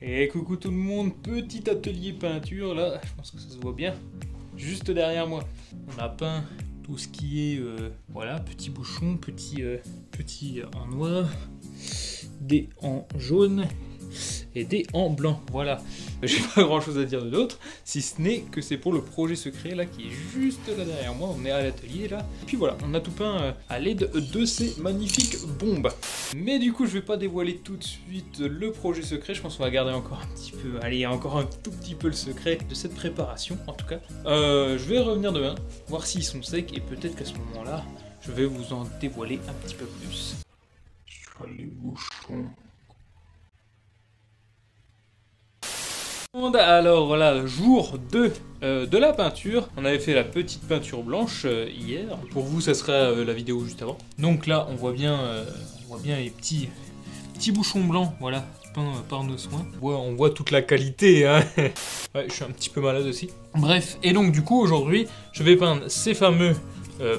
Et coucou tout le monde, petit atelier peinture là, je pense que ça se voit bien, juste derrière moi. On a peint tout ce qui est, voilà, petits bouchons, petits en noir, des en jaune et des en blanc, voilà. J'ai pas grand chose à dire d'autre, si ce n'est que c'est pour le projet secret là qui est juste là derrière moi, on est à l'atelier là. Et puis voilà, on a tout peint à l'aide de ces magnifiques bombes. Mais du coup je vais pas dévoiler tout de suite le projet secret, je pense qu'on va garder encore un petit peu, allez encore un tout petit peu le secret de cette préparation en tout cas. Je vais revenir demain, voir s'ils sont secs et peut-être qu'à ce moment là, je vais vous en dévoiler un petit peu plus. Sur les bouchons. Alors voilà, jour 2 de la peinture. On avait fait la petite peinture blanche hier. Pour vous, ça sera la vidéo juste avant. Donc là, on voit bien les petits bouchons blancs, voilà, peints par nos soins. On voit toute la qualité, hein. Ouais, je suis un petit peu malade aussi. Bref, et donc du coup, aujourd'hui, je vais peindre ces fameux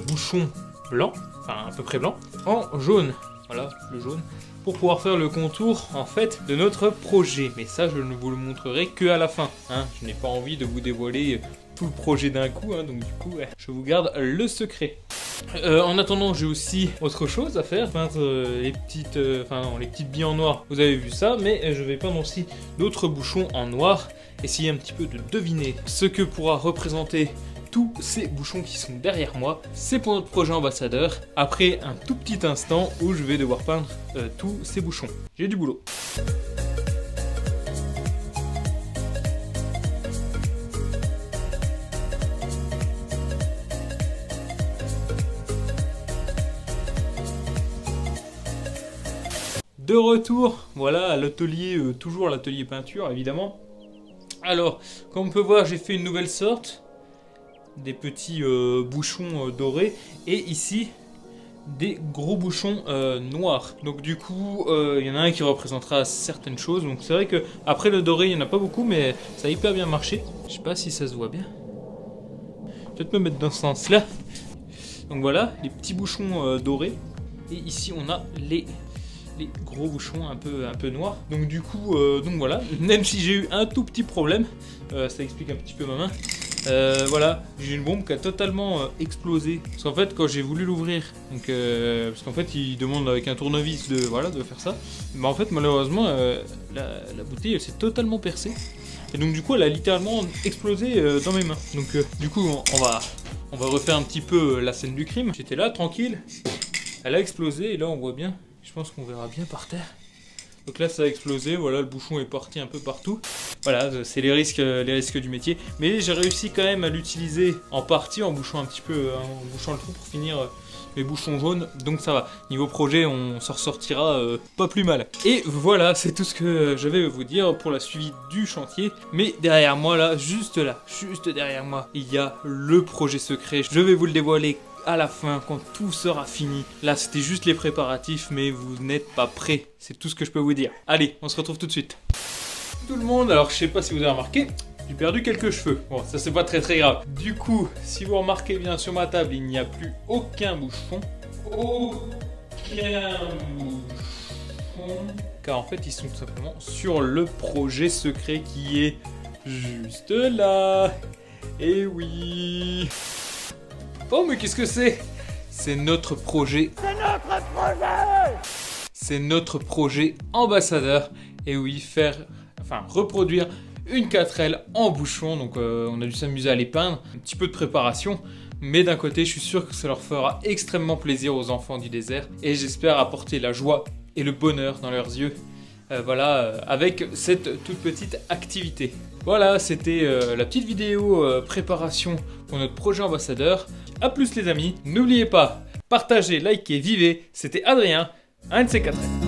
bouchons blancs, enfin à peu près blancs, en jaune. Voilà, le jaune. Pour pouvoir faire le contour en fait de notre projet. Mais ça je ne vous le montrerai que à la fin, hein. Je n'ai pas envie de vous dévoiler tout le projet d'un coup, hein. Donc du coup je vous garde le secret. En attendant j'ai aussi autre chose à faire, peindre les petites billes en noir, vous avez vu ça, mais je vais peindre aussi d'autres bouchons en noir, essayer un petit peu de deviner ce que pourra représenter tous ces bouchons qui sont derrière moi. C'est pour notre projet ambassadeur, après un tout petit instant où je vais devoir peindre tous ces bouchons. J'ai du boulot. De retour, voilà, à l'atelier, toujours l'atelier peinture évidemment. Alors, comme on peut voir, j'ai fait une nouvelle sorte. Des petits bouchons dorés et ici des gros bouchons noirs. Donc du coup il y en a un qui représentera certaines choses. Donc c'est vrai que après le doré il n'y en a pas beaucoup, mais ça a hyper bien marché. Je sais pas si ça se voit bien. Peut-être me mettre dans ce sens là. Donc voilà les petits bouchons dorés et ici on a les gros bouchons un peu noirs. Donc du coup donc voilà, même si j'ai eu un tout petit problème, ça explique un petit peu ma main. Voilà, j'ai une bombe qui a totalement explosé. Parce qu'en fait, quand j'ai voulu l'ouvrir, donc parce qu'en fait, il demande avec un tournevis de faire ça. Mais en fait, malheureusement, la bouteille, elle s'est totalement percée. Et donc du coup, elle a littéralement explosé dans mes mains. Donc du coup, on va refaire un petit peu la scène du crime. J'étais là, tranquille. Elle a explosé et là, on voit bien. Je pense qu'on verra bien par terre. Donc là ça a explosé, voilà, le bouchon est parti un peu partout. Voilà, c'est les risques du métier. Mais j'ai réussi quand même à l'utiliser en partie en bouchant un petit peu, en bouchant le trou pour finir mes bouchons jaunes. Donc ça va, niveau projet on s'en ressortira pas plus mal. Et voilà, c'est tout ce que je vais vous dire pour la suivi du chantier. Mais derrière moi là, juste derrière moi, il y a le projet secret. Je vais vous le dévoiler à la fin, quand tout sera fini. Là, c'était juste les préparatifs, mais vous n'êtes pas prêts. C'est tout ce que je peux vous dire. Allez, on se retrouve tout de suite. Tout le monde, alors je sais pas si vous avez remarqué, j'ai perdu quelques cheveux. Bon, ça c'est pas très grave. Du coup, si vous remarquez bien sur ma table, il n'y a plus aucun bouchon. Aucun bouchon. Car en fait, ils sont tout simplement sur le projet secret qui est juste là. Et oui. Oh mais qu'est-ce que c'est? C'est notre projet. C'est notre projet. C'est notre projet ambassadeur. Et oui, reproduire une 4L en bouchon. Donc on a dû s'amuser à les peindre. Un petit peu de préparation. Mais d'un côté, je suis sûr que ça leur fera extrêmement plaisir aux enfants du désert. Et j'espère apporter la joie et le bonheur dans leurs yeux. Avec cette toute petite activité. Voilà, c'était la petite vidéo préparation pour notre projet ambassadeur. A plus les amis, n'oubliez pas, partagez, likez, vivez. C'était Adrien, un de ces 4L.